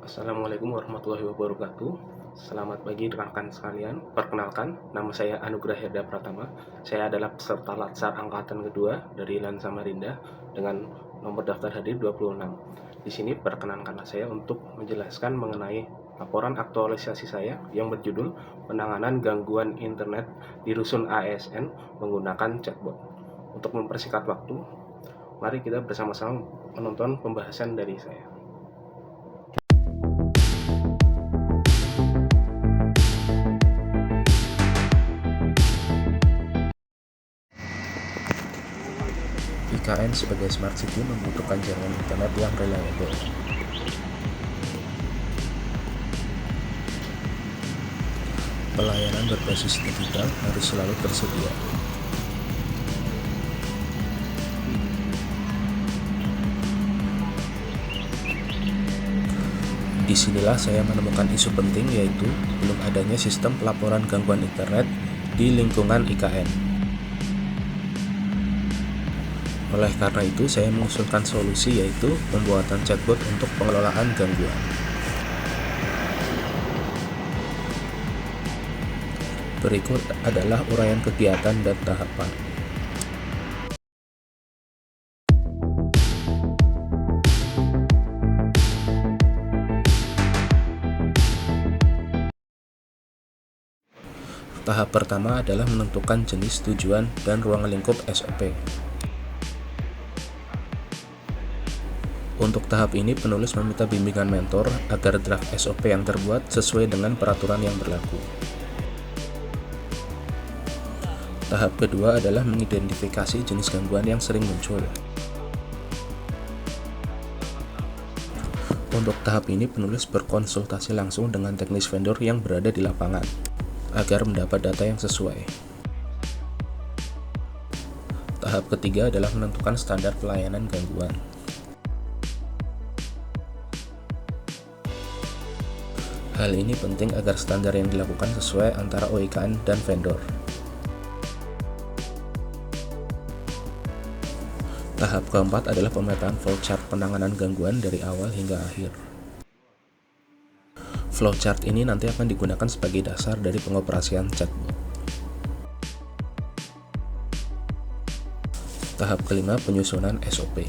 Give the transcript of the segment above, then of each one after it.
Assalamualaikum warahmatullahi wabarakatuh. Selamat pagi rekan-rekan sekalian. Perkenalkan, nama saya Anugrah Herda Pratama. Saya adalah peserta Latsar angkatan kedua dari LAN Samarinda dengan nomor daftar hadir 26. Di sini perkenankanlah saya untuk menjelaskan mengenai laporan aktualisasi saya yang berjudul Penanganan Gangguan Internet di Rusun ASN menggunakan chatbot. Untuk mempersingkat waktu, mari kita bersama-sama menonton pembahasan dari saya. IKN sebagai smart city membutuhkan jaringan internet yang reliable. Pelayanan berbasis digital harus selalu tersedia. Disinilah saya menemukan isu penting, yaitu belum adanya sistem pelaporan gangguan internet di lingkungan IKN. Oleh karena itu, saya mengusulkan solusi, yaitu pembuatan chatbot untuk pengelolaan gangguan. Berikut adalah uraian kegiatan dan tahapan. Tahap pertama adalah menentukan jenis, tujuan, dan ruang lingkup SOP. Untuk tahap ini, penulis meminta bimbingan mentor agar draft SOP yang terbuat sesuai dengan peraturan yang berlaku. Tahap kedua adalah mengidentifikasi jenis gangguan yang sering muncul. Untuk tahap ini, penulis berkonsultasi langsung dengan teknis vendor yang berada di lapangan agar mendapat data yang sesuai. Tahap ketiga adalah menentukan standar pelayanan gangguan. Hal ini penting agar standar yang dilakukan sesuai antara OIKN dan vendor. Tahap keempat adalah pemetaan flowchart penanganan gangguan dari awal hingga akhir. Flowchart ini nanti akan digunakan sebagai dasar dari pengoperasian chatbot. Tahap kelima, penyusunan SOP.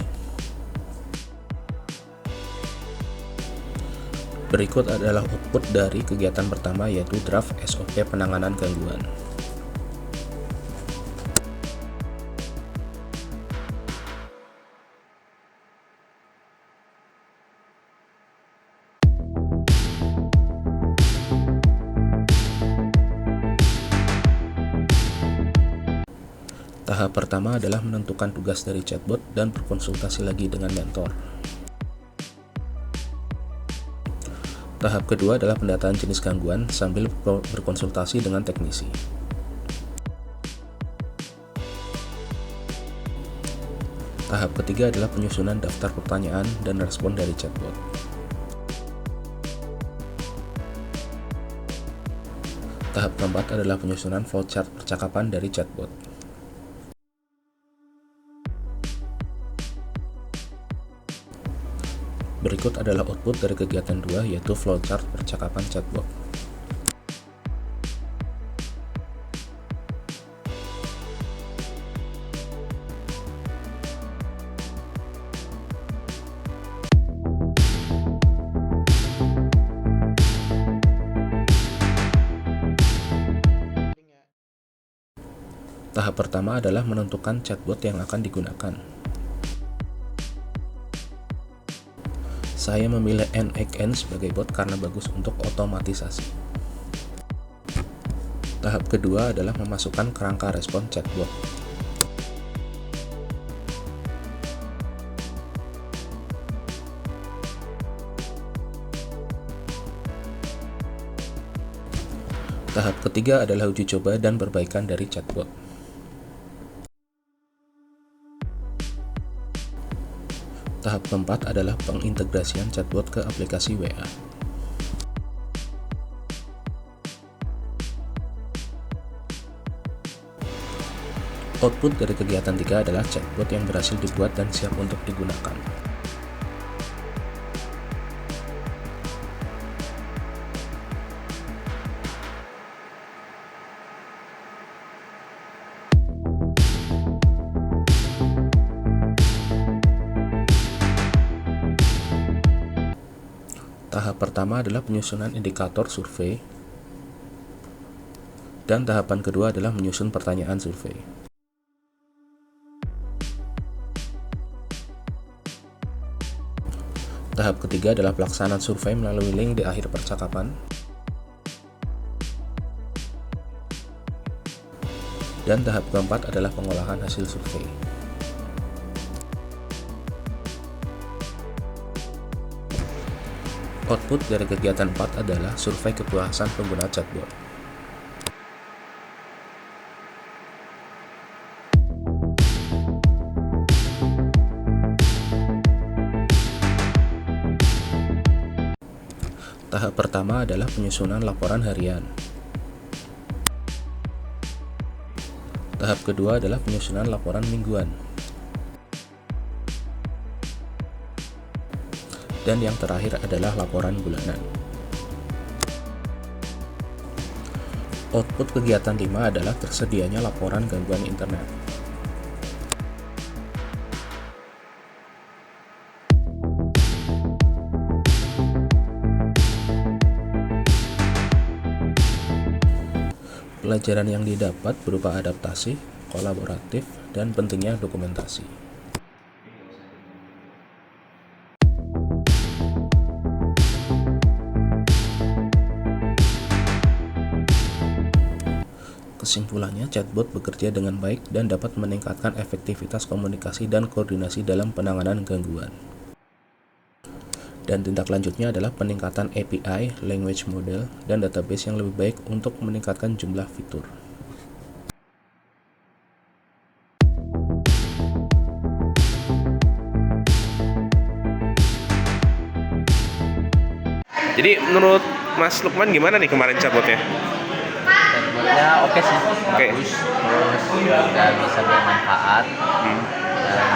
Berikut adalah output dari kegiatan pertama, yaitu draft SOP penanganan gangguan. Tahap pertama adalah menentukan tugas dari chatbot dan berkonsultasi lagi dengan mentor. Tahap kedua adalah pendataan jenis gangguan sambil berkonsultasi dengan teknisi. Tahap ketiga adalah penyusunan daftar pertanyaan dan respon dari chatbot. Tahap keempat adalah penyusunan flowchart percakapan dari chatbot. Berikut adalah output dari kegiatan 2, yaitu flowchart percakapan chatbot. Tahap pertama adalah menentukan chatbot yang akan digunakan. Saya memilih NXN sebagai bot karena bagus untuk otomatisasi. Tahap kedua adalah memasukkan kerangka respon chatbot. Tahap ketiga adalah uji coba dan perbaikan dari chatbot. Tahap keempat adalah pengintegrasian chatbot ke aplikasi WA. Output dari kegiatan 3 adalah chatbot yang berhasil dibuat dan siap untuk digunakan. Tahap pertama adalah penyusunan indikator survei, dan tahapan kedua adalah menyusun pertanyaan survei. Tahap ketiga adalah pelaksanaan survei melalui link di akhir percakapan. Dan tahap keempat adalah pengolahan hasil survei. Output dari kegiatan 4 adalah survei kepuasan pengguna chatbot. Tahap pertama adalah penyusunan laporan harian. Tahap kedua adalah penyusunan laporan mingguan. Dan yang terakhir adalah laporan bulanan. Output kegiatan 5 adalah tersedianya laporan gangguan internet. Pelajaran yang didapat berupa adaptasi, kolaboratif, dan pentingnya dokumentasi. Kesimpulannya, chatbot bekerja dengan baik dan dapat meningkatkan efektivitas komunikasi dan koordinasi dalam penanganan gangguan. Dan tindak lanjutnya adalah peningkatan API, language model, dan database yang lebih baik untuk meningkatkan jumlah fitur. Jadi menurut Mas Lukman gimana nih kemarin chatbotnya? Chatbotnya oke sih, bagus, terus juga bisa bermanfaat, dan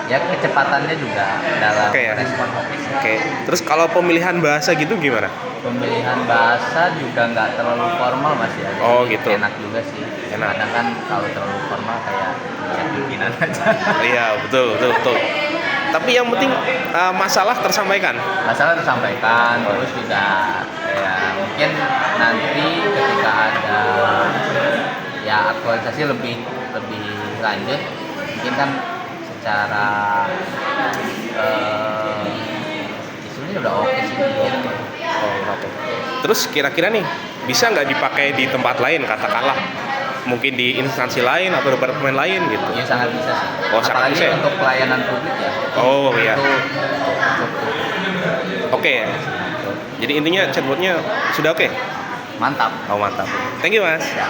ya kecepatannya juga dalam respon oke sih. Oke. Terus kalau pemilihan bahasa gitu gimana? Pemilihan bahasa juga nggak terlalu formal Mas ya. Oh gitu. Enak juga sih. Enak. Kadang kan kalau terlalu formal kayak chat bikinan aja. Iya betul. Tapi yang penting masalah tersampaikan. Masalah tersampaikan, terus juga ya mungkin nanti ketika ada ya aktualisasi lebih lanjut, mungkin kan secara isunya udah oke sih gitu. Oke. Terus kira-kira nih bisa nggak dipakai di tempat lain, katakanlah mungkin di instansi lain atau departemen lain gitu? Iya sangat bisa sih. Oh, sangat apalagi bisa ya? untuk pelayanan publik ya. Oh iya. Itu Oke ya. Jadi intinya chatbotnya sudah oke? mantap. Oh mantap. Thank you Mas. Ya.